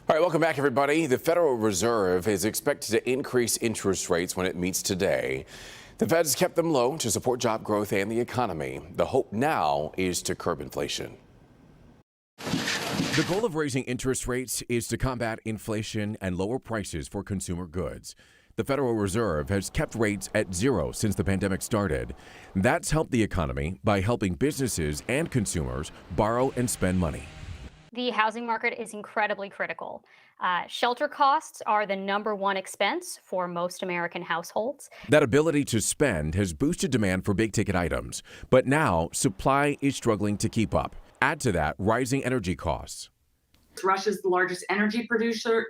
All right, welcome back, everybody. The Federal Reserve is expected to increase interest rates when it meets today. The Fed has kept them low to support job growth and the economy. The hope now is to curb inflation. The goal of raising interest rates is to combat inflation and lower prices for consumer goods. The Federal Reserve has kept rates at zero since the pandemic started. That's helped the economy by helping businesses and consumers borrow and spend money. The housing market is incredibly critical. Shelter costs are the #1 expense for most American households. That ability to spend has boosted demand for big-ticket items, but now supply is struggling to keep up. Add to that rising energy costs. Russia's the largest energy producer,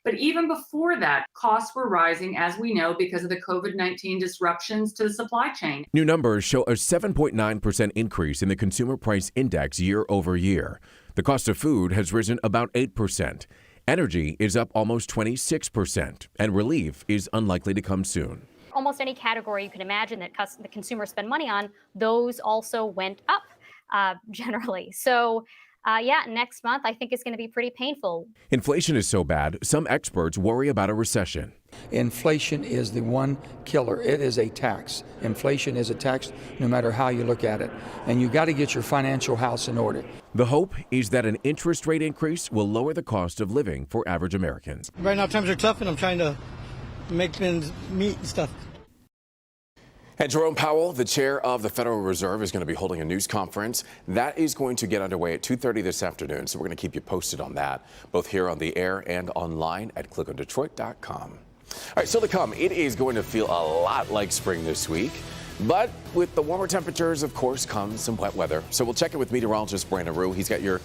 but even before that, costs were rising, as we know, because of the COVID-19 disruptions to the supply chain. New numbers show a 7.9% increase in the Consumer Price Index year over year. The cost of food has risen about 8%. Energy is up almost 26%, and relief is unlikely to come soon. Almost any category you can imagine that the consumers spend money on, those also went up generally. So next month I think is going to be pretty painful. Inflation is so bad, some experts worry about a recession. Inflation is the one killer. It is a tax. Inflation is a tax no matter how you look at it. And you've got to get your financial house in order. The hope is that an interest rate increase will lower the cost of living for average Americans. Right now times are tough and I'm trying to make ends meet and stuff. And Jerome Powell, the chair of the Federal Reserve, is going to be holding a news conference. That is going to get underway at 2:30 this afternoon, so we're going to keep you posted on that, both here on the air and online at clickondetroit.com. All right, still to come, it is going to feel a lot like spring this week. But with the warmer temperatures, of course, comes some wet weather. So we'll check in with meteorologist Brandon Rue. He's got your